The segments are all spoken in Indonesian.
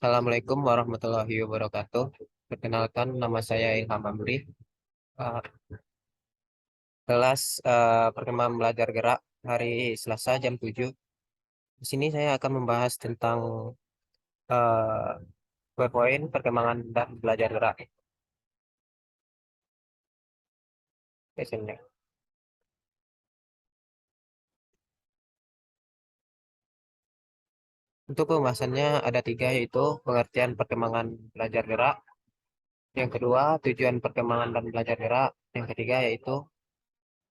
Assalamualaikum warahmatullahi wabarakatuh. Perkenalkan, nama saya Ilham Amri. Eh, Kelas perkembangan belajar gerak hari Selasa jam 7. Di sini saya akan membahas tentang poin perkembangan dan belajar gerak. Di sini. Untuk pembahasannya ada tiga, yaitu pengertian perkembangan belajar gerak. Yang kedua, tujuan perkembangan dan belajar gerak. Yang ketiga, yaitu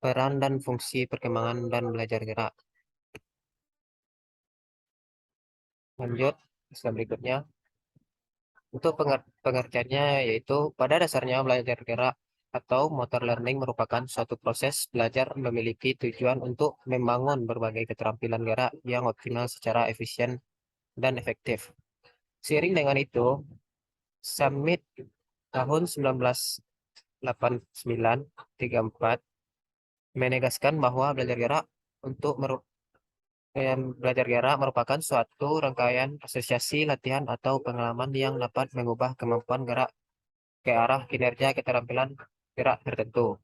peran dan fungsi perkembangan dan belajar gerak. Lanjut, slide berikutnya. Untuk pengertiannya yaitu pada dasarnya belajar gerak atau motor learning merupakan suatu proses belajar memiliki tujuan untuk membangun berbagai keterampilan gerak yang optimal secara efisien dan efektif. Seiring dengan itu, Summit tahun 1989-34 menegaskan bahwa belajar gerak merupakan suatu rangkaian asosiasi latihan atau pengalaman yang dapat mengubah kemampuan gerak ke arah kinerja keterampilan gerak tertentu.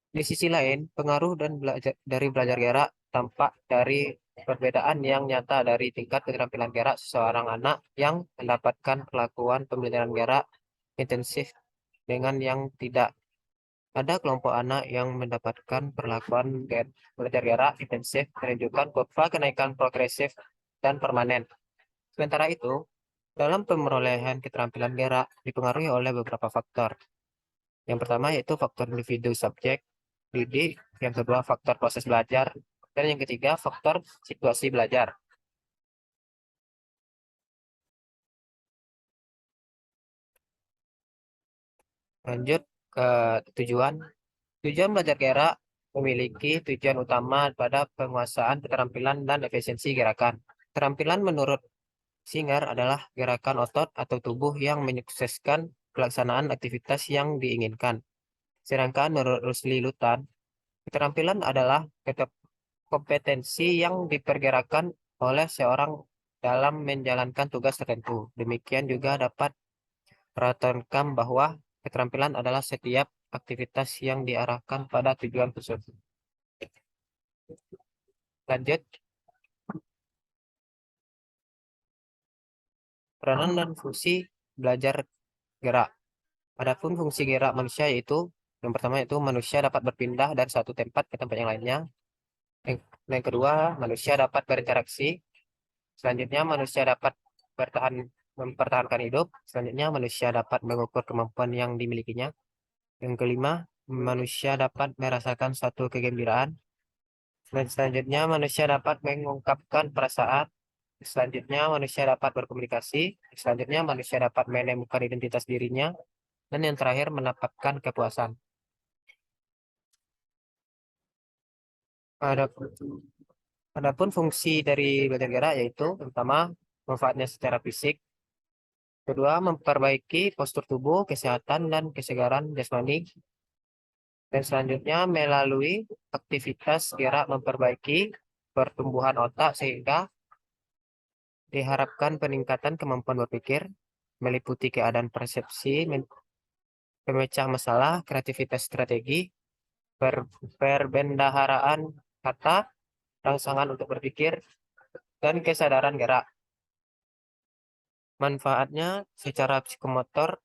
Di sisi lain, pengaruh dari belajar gerak tampak dari perbedaan yang nyata dari tingkat keterampilan gerak seseorang anak yang mendapatkan perlakuan pembelajaran gerak intensif dengan yang tidak. Ada kelompok anak yang mendapatkan belajar gerak intensif menunjukkan kurva kenaikan progresif dan permanen. Sementara itu, dalam pemerolehan keterampilan gerak dipengaruhi oleh beberapa faktor. Yang pertama yaitu faktor individu subjek, didik, yang kedua faktor proses belajar, dan yang ketiga faktor situasi belajar. Lanjut ke tujuan. Tujuan belajar gerak memiliki tujuan utama pada penguasaan keterampilan dan efisiensi gerakan. Keterampilan menurut Singer adalah gerakan otot atau tubuh yang menyukseskan pelaksanaan aktivitas yang diinginkan. Sedangkan menurut Rusli Lutan, keterampilan adalah kompetensi yang diperkirakan oleh seorang dalam menjalankan tugas tertentu. Demikian juga dapat perhatikan bahwa keterampilan adalah setiap aktivitas yang diarahkan pada tujuan khusus. Lanjut, peranan dan fungsi belajar gerak. Adapun fungsi gerak manusia yaitu yang pertama yaitu manusia dapat berpindah dari satu tempat ke tempat yang lainnya. Yang kedua, manusia dapat berinteraksi. Selanjutnya, manusia dapat bertahan mempertahankan hidup. Selanjutnya, manusia dapat mengukur kemampuan yang dimilikinya. Yang kelima, manusia dapat merasakan suatu kegembiraan. Dan selanjutnya, manusia dapat mengungkapkan perasaan. Selanjutnya, manusia dapat berkomunikasi. Selanjutnya, manusia dapat menemukan identitas dirinya. Dan yang terakhir, mendapatkan kepuasan. Adapun adapun fungsi dari belajar gerak yaitu pertama, manfaatnya secara fisik. Kedua, memperbaiki postur tubuh, kesehatan, dan kesegaran jasmani. Dan selanjutnya, melalui aktivitas gerak memperbaiki pertumbuhan otak sehingga diharapkan peningkatan kemampuan berpikir, meliputi keadaan persepsi, pemecah masalah, kreativitas strategi, perbendaharaan kata, rangsangan untuk berpikir, dan kesadaran gerak. Manfaatnya secara psikomotor,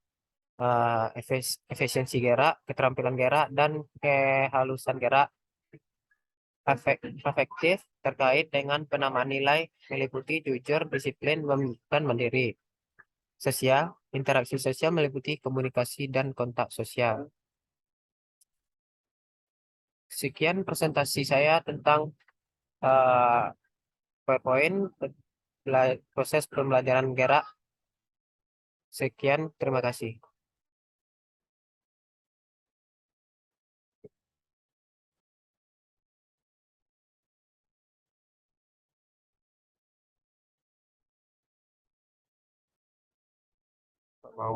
efisiensi gerak, keterampilan gerak, dan kehalusan gerak efektif terkait dengan penamaan nilai meliputi jujur, disiplin, dan mandiri. Sosial, interaksi sosial meliputi komunikasi dan kontak sosial. Sekian presentasi saya tentang uh, PowerPoint proses pembelajaran gerak. Sekian, terima kasih. Mau